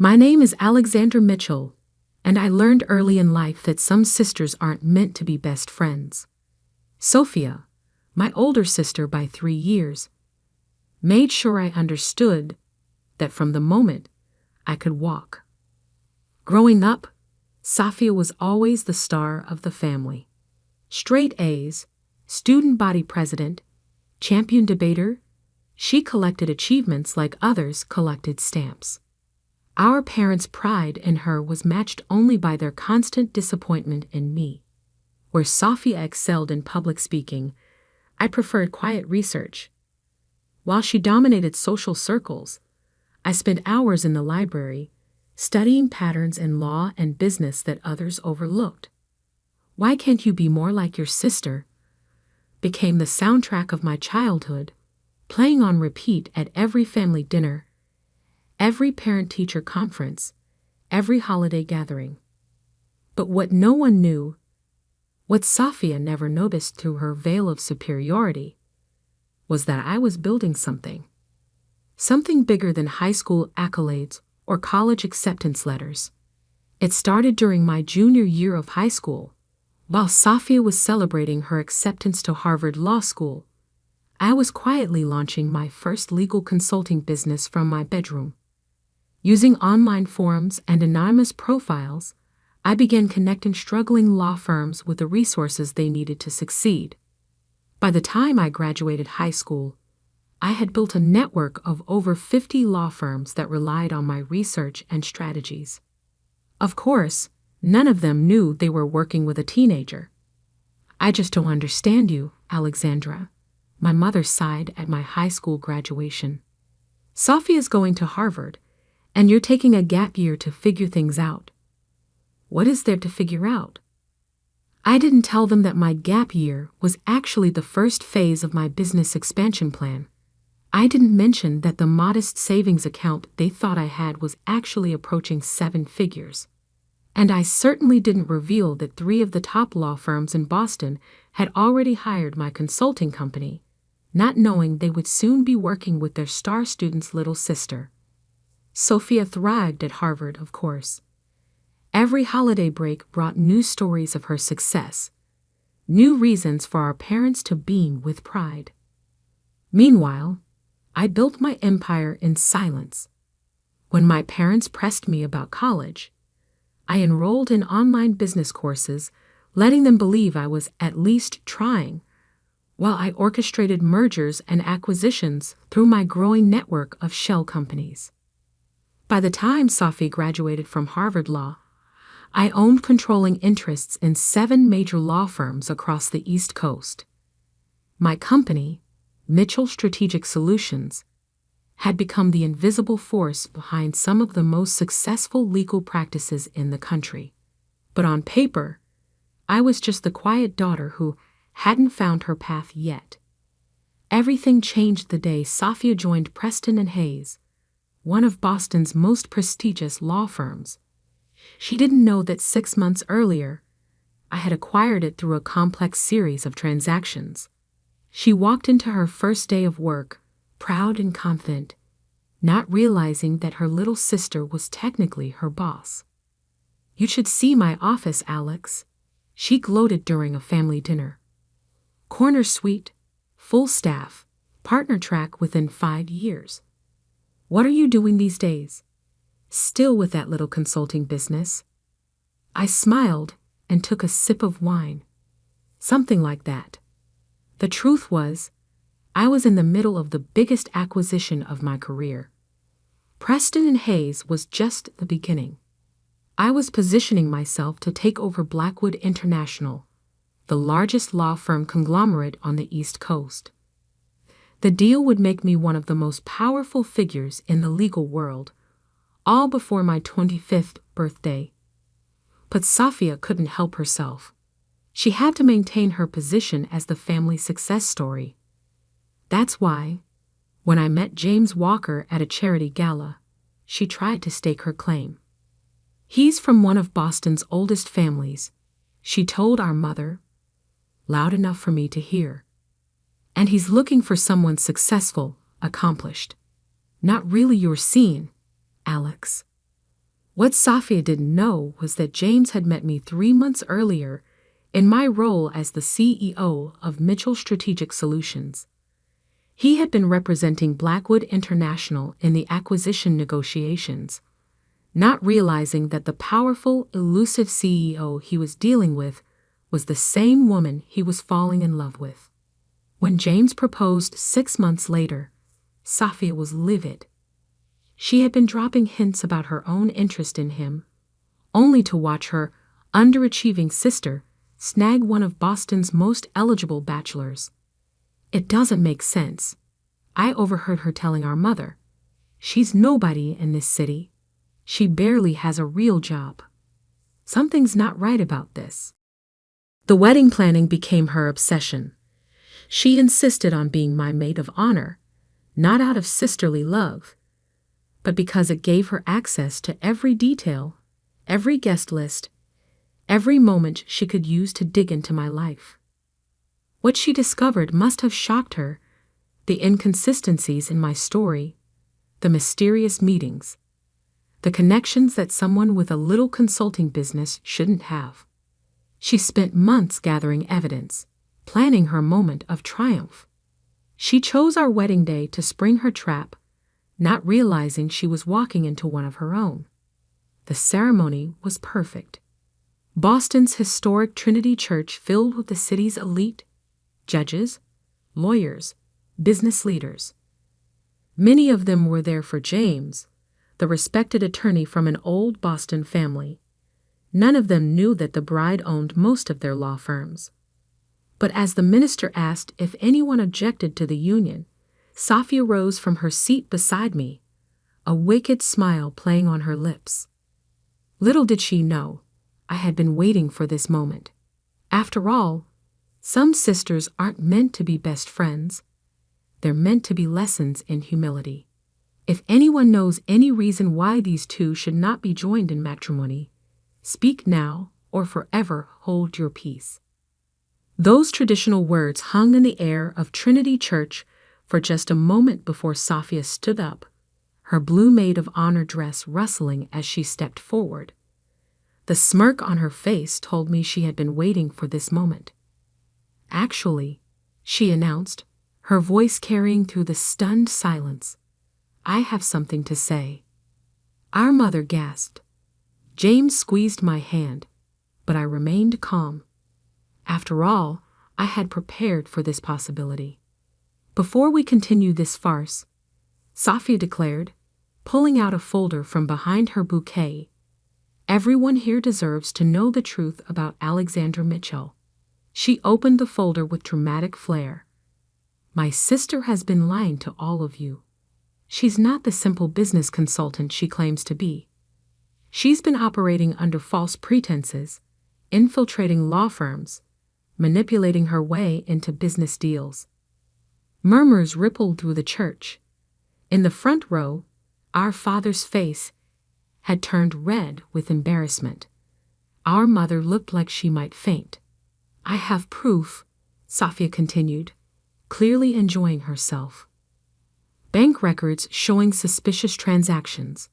My name is Alexandra Mitchell, and I learned early in life that some sisters aren't meant to be best friends. Sophia, my older sister by 3 years, made sure I understood that from the moment I could walk. Growing up, Sophia was always the star of the family. Straight A's, student body president, champion debater, she collected achievements like others collected stamps. Our parents' pride in her was matched only by their constant disappointment in me. Where Sophia excelled in public speaking, I preferred quiet research. While she dominated social circles, I spent hours in the library, studying patterns in law and business that others overlooked. "Why can't you be more like your sister?" became the soundtrack of my childhood, playing on repeat at every family dinner, every parent-teacher conference, every holiday gathering. But what no one knew, what Sophia never noticed through her veil of superiority, was that I was building something. Something bigger than high school accolades or college acceptance letters. It started during my junior year of high school. While Sophia was celebrating her acceptance to Harvard Law School, I was quietly launching my first legal consulting business from my bedroom. Using online forums and anonymous profiles, I began connecting struggling law firms with the resources they needed to succeed. By the time I graduated high school, I had built a network of over 50 law firms that relied on my research and strategies. Of course, none of them knew they were working with a teenager. "I just don't understand you, Alexandra," my mother sighed at my high school graduation. "Sophia's going to Harvard, and you're taking a gap year to figure things out." What is there to figure out? I didn't tell them that my gap year was actually the first phase of my business expansion plan. I didn't mention that the modest savings account they thought I had was actually approaching 7 figures. And I certainly didn't reveal that 3 of the top law firms in Boston had already hired my consulting company, not knowing they would soon be working with their star student's little sister. Sophia thrived at Harvard, of course. Every holiday break brought new stories of her success, new reasons for our parents to beam with pride. Meanwhile, I built my empire in silence. When my parents pressed me about college, I enrolled in online business courses, letting them believe I was at least trying, while I orchestrated mergers and acquisitions through my growing network of shell companies. By the time Sophie graduated from Harvard Law, I owned controlling interests in 7 major law firms across the East Coast. My company, Mitchell Strategic Solutions, had become the invisible force behind some of the most successful legal practices in the country. But on paper, I was just the quiet daughter who hadn't found her path yet. Everything changed the day Sophia joined Preston and Hayes, one of Boston's most prestigious law firms. She didn't know that 6 months earlier, I had acquired it through a complex series of transactions. She walked into her first day of work, proud and confident, not realizing that her little sister was technically her boss. "You should see my office, Alex," she gloated during a family dinner. "Corner suite, full staff, partner track within 5 years. What are you doing these days? Still with that little consulting business?" I smiled and took a sip of wine. Something like that. The truth was, I was in the middle of the biggest acquisition of my career. Preston and Hayes was just the beginning. I was positioning myself to take over Blackwood International, the largest law firm conglomerate on the East Coast. The deal would make me one of the most powerful figures in the legal world, all before my 25th birthday. But Sophia couldn't help herself. She had to maintain her position as the family success story. That's why, when I met James Walker at a charity gala, she tried to stake her claim. "He's from one of Boston's oldest families," she told our mother, loud enough for me to hear. "And he's looking for someone successful, accomplished. Not really your scene, Alex." What Safia didn't know was that James had met me 3 months earlier in my role as the CEO of Mitchell Strategic Solutions. He had been representing Blackwood International in the acquisition negotiations, not realizing that the powerful, elusive CEO he was dealing with was the same woman he was falling in love with. When James proposed 6 months later, Safia was livid. She had been dropping hints about her own interest in him, only to watch her underachieving sister snag one of Boston's most eligible bachelors. "It doesn't make sense," I overheard her telling our mother. "She's nobody in this city. She barely has a real job. Something's not right about this." The wedding planning became her obsession. She insisted on being my maid of honor, not out of sisterly love, but because it gave her access to every detail, every guest list, every moment she could use to dig into my life. What she discovered must have shocked her: the inconsistencies in my story, the mysterious meetings, the connections that someone with a little consulting business shouldn't have. She spent months gathering evidence, planning her moment of triumph. She chose our wedding day to spring her trap, not realizing she was walking into one of her own. The ceremony was perfect. Boston's historic Trinity Church filled with the city's elite, judges, lawyers, business leaders. Many of them were there for James, the respected attorney from an old Boston family. None of them knew that the bride owned most of their law firms. But as the minister asked if anyone objected to the union, Safia rose from her seat beside me, a wicked smile playing on her lips. Little did she know, I had been waiting for this moment. After all, some sisters aren't meant to be best friends. They're meant to be lessons in humility. If anyone knows any reason why these two should not be joined in matrimony, speak now or forever hold your peace. Those traditional words hung in the air of Trinity Church for just a moment before Safia stood up, her blue maid of honor dress rustling as she stepped forward. The smirk on her face told me she had been waiting for this moment. "Actually," she announced, her voice carrying through the stunned silence, "I have something to say." Our mother gasped. James squeezed my hand, but I remained calm. After all, I had prepared for this possibility. "Before we continue this farce," Safia declared, pulling out a folder from behind her bouquet, "everyone here deserves to know the truth about Alexander Mitchell." She opened the folder with dramatic flair. "My sister has been lying to all of you. She's not the simple business consultant she claims to be. She's been operating under false pretenses, infiltrating law firms, manipulating her way into business deals." Murmurs rippled through the church. In the front row, our father's face had turned red with embarrassment. Our mother looked like she might faint. "I have proof," Safia continued, clearly enjoying herself. "Bank records showing suspicious transactions.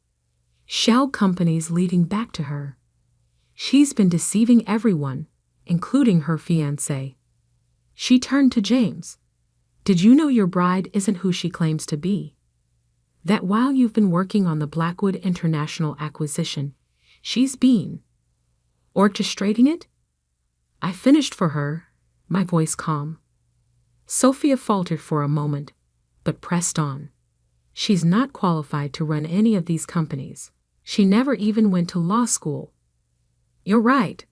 Shell companies leading back to her. She's been deceiving everyone, including her fiancé." She turned to James. "Did you know your bride isn't who she claims to be? That while you've been working on the Blackwood International acquisition, she's been orchestrating it?" I finished for her, my voice calm. Safia faltered for a moment, but pressed on. "She's not qualified to run any of these companies. She never even went to law school." "You're right,"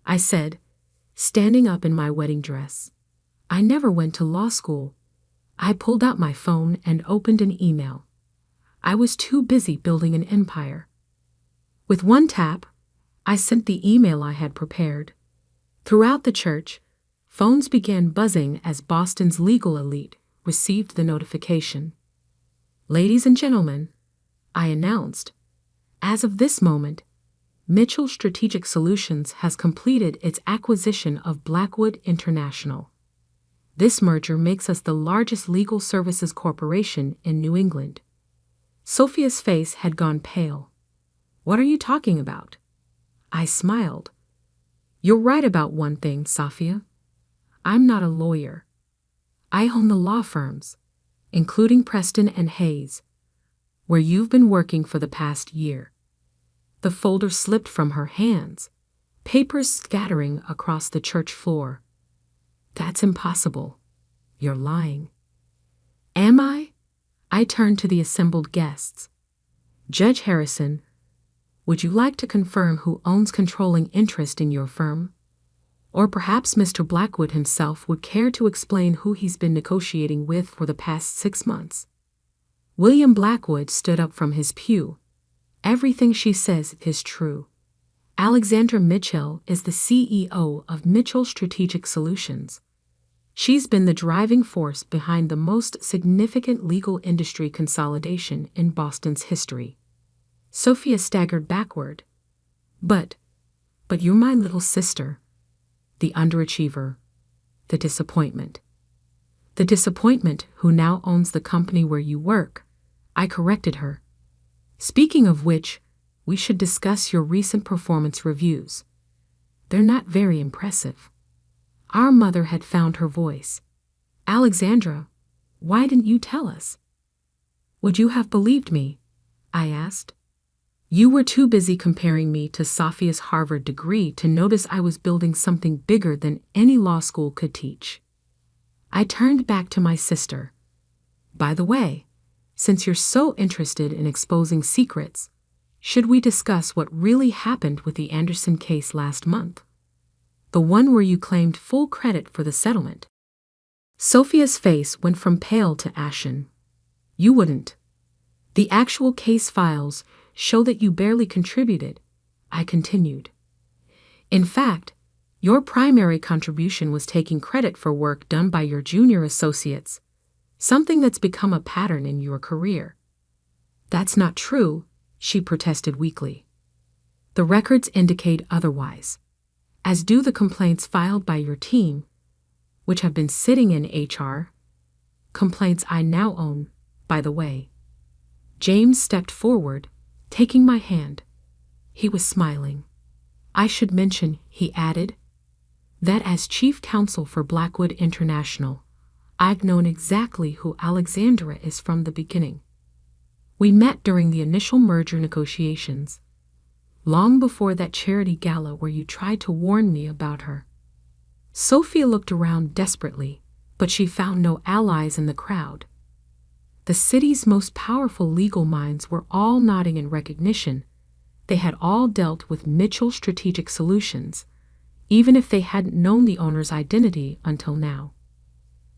I said, standing up in my wedding dress. "I never went to law school." I pulled out my phone and opened an email. I was too busy building an empire. With one tap, I sent the email I had prepared. Throughout the church, phones began buzzing as Boston's legal elite received the notification. "Ladies and gentlemen," I announced, "as of this moment, Mitchell Strategic Solutions has completed its acquisition of Blackwood International. This merger makes us the largest legal services corporation in New England." Safia's face had gone pale. What are you talking about? I smiled. You're right about one thing, Safia. I'm not a lawyer. I own the law firms, including Preston and Hayes, where you've been working for the past year. The folder slipped from her hands, papers scattering across the church floor. That's impossible. You're lying. Am I? I turned to the assembled guests. Judge Harrison, would you like to confirm who owns controlling interest in your firm? Or perhaps Mr. Blackwood himself would care to explain who he's been negotiating with for the past 6 months. William Blackwood stood up from his pew. Everything she says is true. Alexandra Mitchell is the CEO of Mitchell Strategic Solutions. She's been the driving force behind the most significant legal industry consolidation in Boston's history. Sophia staggered backward. But you're my little sister. The underachiever. The disappointment. The disappointment who now owns the company where you work. I corrected her. Speaking of which, we should discuss your recent performance reviews. They're not very impressive. Our mother had found her voice. Alexandra, why didn't you tell us? Would you have believed me? I asked. You were too busy comparing me to Safia's Harvard degree to notice I was building something bigger than any law school could teach. I turned back to my sister. By the way, since you're so interested in exposing secrets, should we discuss what really happened with the Anderson case last month? The one where you claimed full credit for the settlement. Sophia's face went from pale to ashen. You wouldn't. The actual case files show that you barely contributed, I continued. In fact, your primary contribution was taking credit for work done by your junior associates, something that's become a pattern in your career. That's not true, she protested weakly. The records indicate otherwise, as do the complaints filed by your team, which have been sitting in HR, complaints I now own, by the way. James stepped forward, taking my hand. He was smiling. I should mention, he added, that as chief counsel for Blackwood International, I've known exactly who Alexandra is from the beginning. We met during the initial merger negotiations, long before that charity gala where you tried to warn me about her. Sophia looked around desperately, but she found no allies in the crowd. The city's most powerful legal minds were all nodding in recognition. They had all dealt with Mitchell Strategic Solutions, even if they hadn't known the owner's identity until now.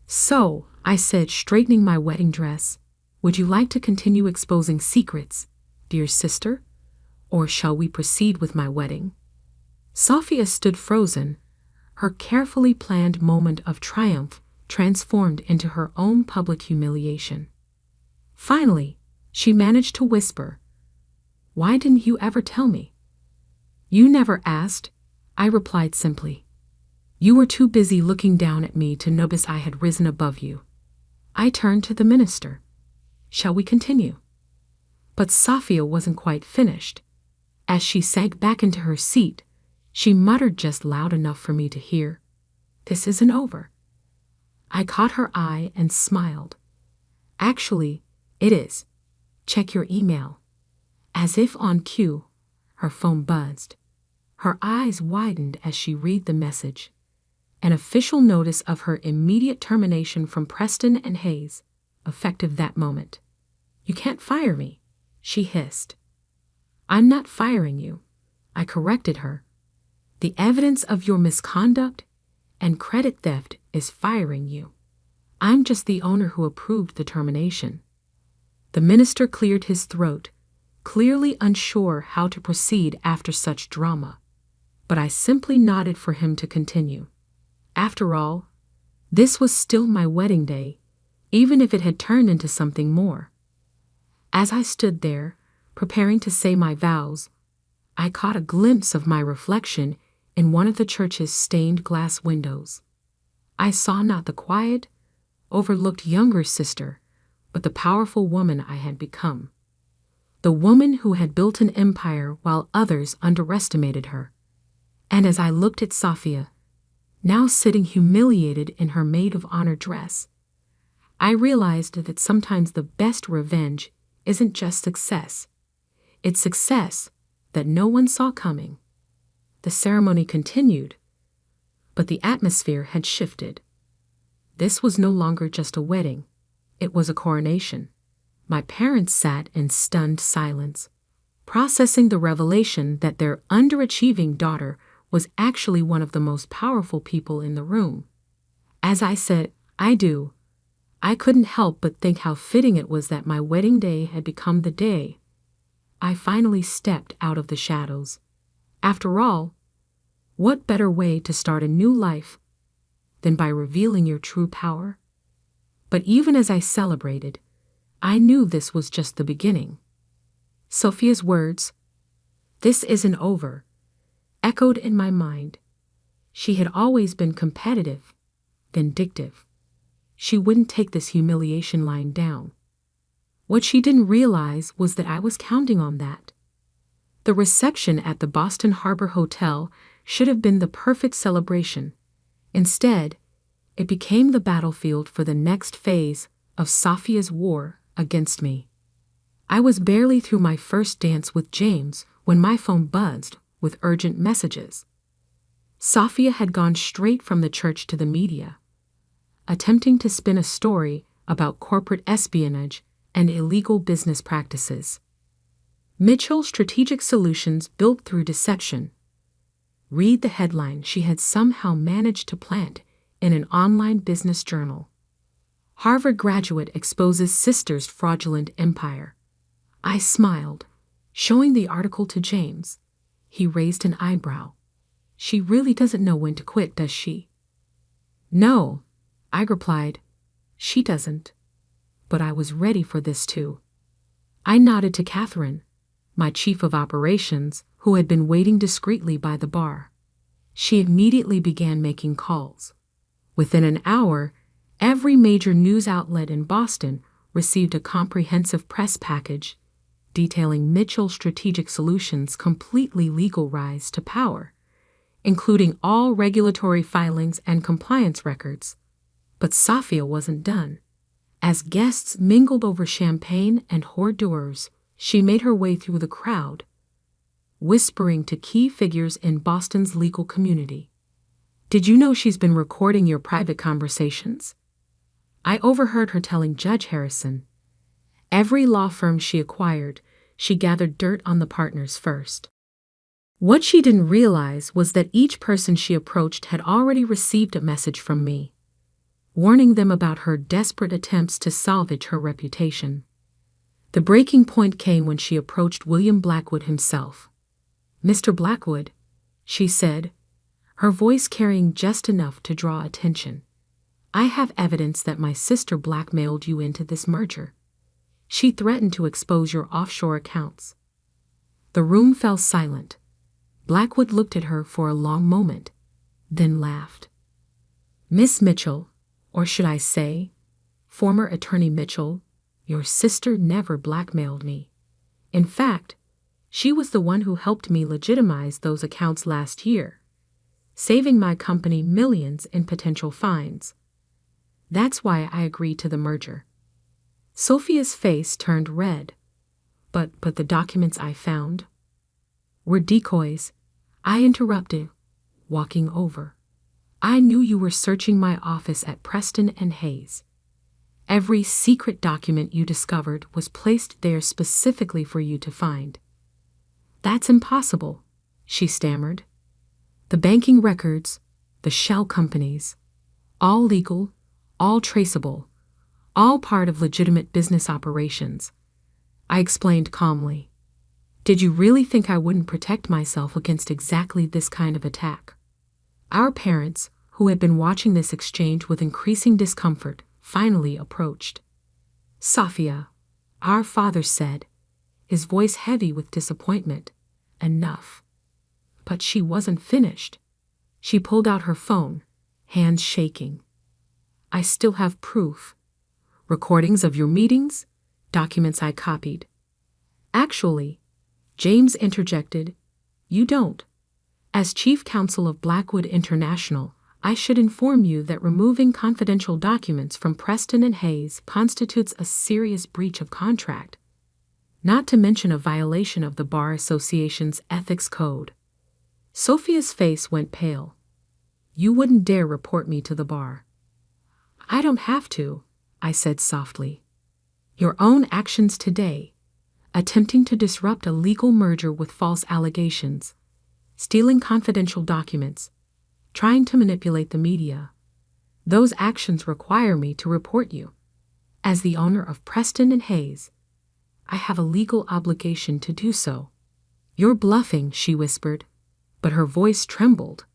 So, I said, straightening my wedding dress, would you like to continue exposing secrets, dear sister? Or shall we proceed with my wedding? Sophia stood frozen, her carefully planned moment of triumph transformed into her own public humiliation. Finally, she managed to whisper, Why didn't you ever tell me? You never asked, I replied simply. You were too busy looking down at me to notice I had risen above you. I turned to the minister. Shall we continue? But Sophia wasn't quite finished. As she sank back into her seat, she muttered just loud enough for me to hear, This isn't over. I caught her eye and smiled. Actually, it is. Check your email. As if on cue, her phone buzzed. Her eyes widened as she read the message. An official notice of her immediate termination from Preston and Hayes, effective that moment. You can't fire me, she hissed. I'm not firing you, I corrected her. The evidence of your misconduct and credit theft is firing you. I'm just the owner who approved the termination. The minister cleared his throat, clearly unsure how to proceed after such drama, but I simply nodded for him to continue. After all, this was still my wedding day, even if it had turned into something more. As I stood there, preparing to say my vows, I caught a glimpse of my reflection in one of the church's stained glass windows. I saw not the quiet, overlooked younger sister, but the powerful woman I had become. the woman who had built an empire while others underestimated her. And as I looked at Sophia, now sitting humiliated in her maid of honor dress, I realized that sometimes the best revenge isn't just success. It's success that no one saw coming. The ceremony continued, but the atmosphere had shifted. This was no longer just a wedding. It was a coronation. My parents sat in stunned silence, processing the revelation that their underachieving daughter was actually one of the most powerful people in the room. As I said, "I do," I couldn't help but think how fitting it was that my wedding day had become the day I finally stepped out of the shadows. After all, what better way to start a new life than by revealing your true power? But even as I celebrated, I knew this was just the beginning. Sophia's words, "This isn't over," echoed in my mind. She had always been competitive, vindictive. She wouldn't take this humiliation lying down. What she didn't realize was that I was counting on that. The reception at the Boston Harbor Hotel should have been the perfect celebration. Instead, it became the battlefield for the next phase of Sophia's war against me. I was barely through my first dance with James when my phone buzzed with urgent messages. Sophia had gone straight from the church to the media, attempting to spin a story about corporate espionage and illegal business practices. Mitchell Strategic Solutions built through deception. Read the headline she had somehow managed to plant in an online business journal. Harvard graduate exposes sister's fraudulent empire. I smiled, showing the article to James. He raised an eyebrow. She really doesn't know when to quit, does she? No, I replied. She doesn't. But I was ready for this too. I nodded to Catherine, my chief of operations, who had been waiting discreetly by the bar. She immediately began making calls. Within an hour, every major news outlet in Boston received a comprehensive press package detailing Mitchell Strategic Solutions' completely legal rise to power, including all regulatory filings and compliance records. But Sophia wasn't done. As guests mingled over champagne and hors d'oeuvres, she made her way through the crowd, whispering to key figures in Boston's legal community. "Did you know she's been recording your private conversations?" I overheard her telling Judge Harrison. Every law firm she acquired, she gathered dirt on the partners first. What she didn't realize was that each person she approached had already received a message from me, warning them about her desperate attempts to salvage her reputation. The breaking point came when she approached William Blackwood himself. "Mr. Blackwood," she said, her voice carrying just enough to draw attention, "I have evidence that my sister blackmailed you into this merger. She threatened to expose your offshore accounts." The room fell silent. Blackwood looked at her for a long moment, then laughed. "Miss Mitchell, or should I say, former Attorney Mitchell, your sister never blackmailed me. In fact, she was the one who helped me legitimize those accounts last year, saving my company millions in potential fines. That's why I agreed to the merger." Sophia's face turned red. But the documents I found were decoys," I interrupted, walking over. "I knew you were searching my office at Preston and Hayes. Every secret document you discovered was placed there specifically for you to find." "That's impossible," she stammered. "The banking records, the shell companies, all legal, all traceable, all part of legitimate business operations," I explained calmly. "Did you really think I wouldn't protect myself against exactly this kind of attack?" Our parents, who had been watching this exchange with increasing discomfort, finally approached. "Sophia," our father said, his voice heavy with disappointment, "enough." But she wasn't finished. She pulled out her phone, hands shaking. "I still have proof. Recordings of your meetings, documents I copied. Actually, James interjected, you don't. As chief counsel of Blackwood International, I should inform you that removing confidential documents from Preston and Hayes constitutes a serious breach of contract, not to mention a violation of the Bar Association's ethics code. Sophia's face went pale. You wouldn't dare report me to the bar. I don't have to, I said softly. Your own actions today, attempting to disrupt a legal merger with false allegations, stealing confidential documents, trying to manipulate the media, those actions require me to report you. As the owner of Preston and Hayes, I have a legal obligation to do so. You're bluffing, she whispered, but her voice trembled.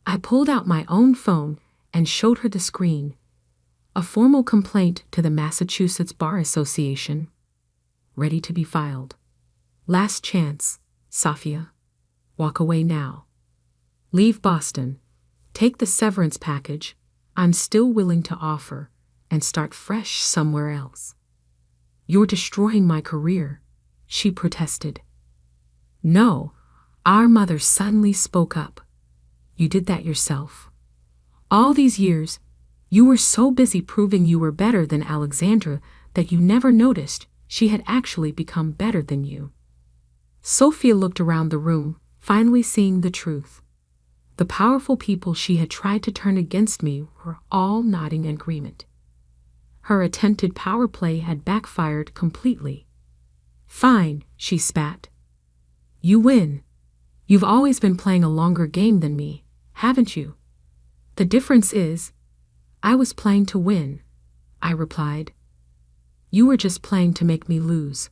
I pulled out my own phone and showed her the screen. A formal complaint to the Massachusetts Bar Association, ready to be filed. Last chance, Sophia. Walk away now. Leave Boston. Take the severance package I'm still willing to offer and start fresh somewhere else. You're destroying my career, she protested. No, our mother suddenly spoke up. You did that yourself. All these years, you were so busy proving you were better than Alexandra that you never noticed she had actually become better than you. Sophia looked around the room, finally seeing the truth. The powerful people she had tried to turn against me were all nodding in agreement. Her attempted power play had backfired completely. Fine, she spat. You win. You've always been playing a longer game than me, haven't you? The difference is, I was playing to win, I replied. You were just playing to make me lose.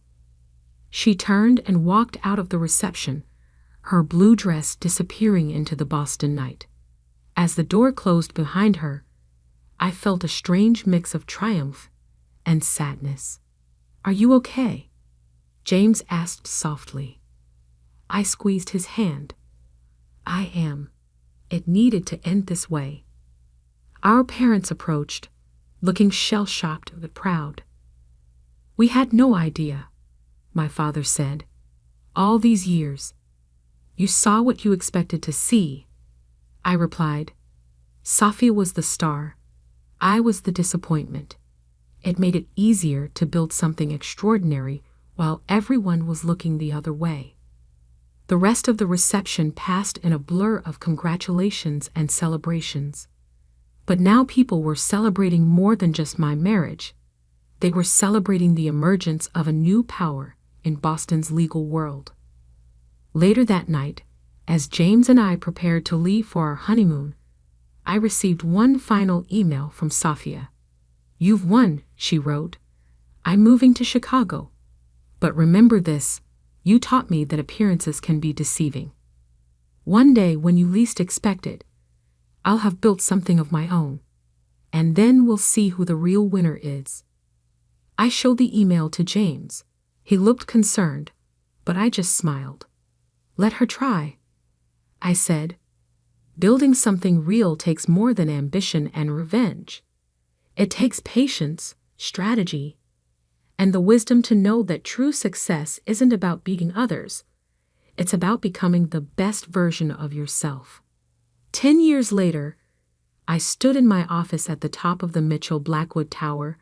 She turned and walked out of the reception, her blue dress disappearing into the Boston night. As the door closed behind her, I felt a strange mix of triumph and sadness. Are you okay? James asked softly. I squeezed his hand. I am. It needed to end this way. Our parents approached, looking shell-shocked but proud. We had no idea, my father said. All these years. You saw what you expected to see, I replied. Sophia was the star. I was the disappointment. It made it easier to build something extraordinary while everyone was looking the other way. The rest of the reception passed in a blur of congratulations and celebrations. But now people were celebrating more than just my marriage. They were celebrating the emergence of a new power in Boston's legal world. Later that night, as James and I prepared to leave for our honeymoon, I received one final email from Sophia. You've won, she wrote. I'm moving to Chicago. But remember this, you taught me that appearances can be deceiving. One day, when you least expect it, I'll have built something of my own, and then we'll see who the real winner is. I showed the email to James. He looked concerned, but I just smiled. Let her try, I said. Building something real takes more than ambition and revenge. It takes patience, strategy, and the wisdom to know that true success isn't about beating others. It's about becoming the best version of yourself. 10 years later, I stood in my office at the top of the Mitchell Blackwood Tower,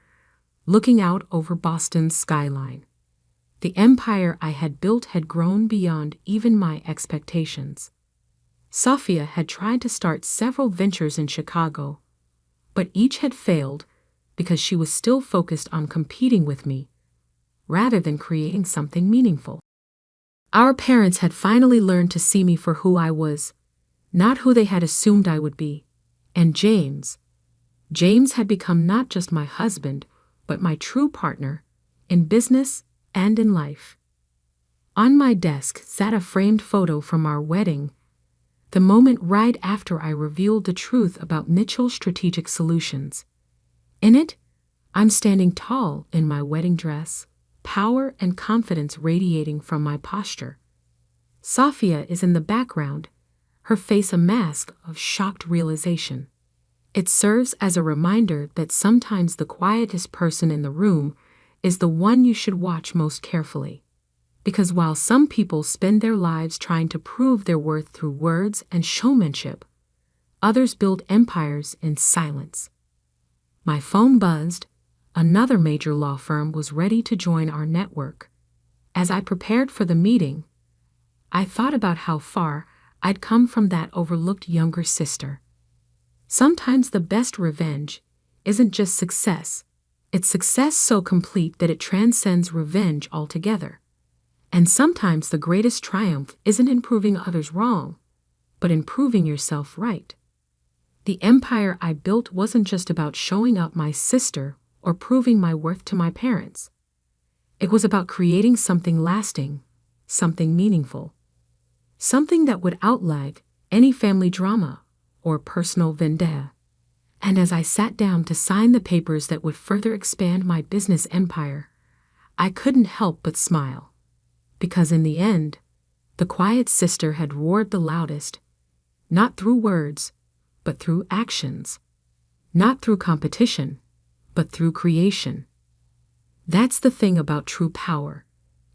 looking out over Boston's skyline. The empire I had built had grown beyond even my expectations. Sophia had tried to start several ventures in Chicago, but each had failed because she was still focused on competing with me, rather than creating something meaningful. Our parents had finally learned to see me for who I was, not who they had assumed I would be. And James had become not just my husband, but my true partner, in business and in life. On my desk sat a framed photo from our wedding, the moment right after I revealed the truth about Mitchell Strategic Solutions. In it, I'm standing tall in my wedding dress, power and confidence radiating from my posture. Sophia is in the background, her face a mask of shocked realization. It serves as a reminder that sometimes the quietest person in the room is the one you should watch most carefully. Because while some people spend their lives trying to prove their worth through words and showmanship, others build empires in silence. My phone buzzed. Another major law firm was ready to join our network. As I prepared for the meeting, I thought about how far I'd come from that overlooked younger sister. Sometimes the best revenge isn't just success. It's success so complete that it transcends revenge altogether. And sometimes the greatest triumph isn't in proving others wrong, but in proving yourself right. The empire I built wasn't just about showing up my sister or proving my worth to my parents. It was about creating something lasting, something meaningful, something that would outlive any family drama or personal vendetta. And as I sat down to sign the papers that would further expand my business empire, I couldn't help but smile. Because in the end, the quiet sister had roared the loudest, not through words, but through actions. Not through competition, but through creation. That's the thing about true power.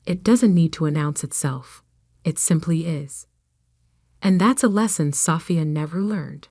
It doesn't need to announce itself. It simply is. And that's a lesson Safia never learned.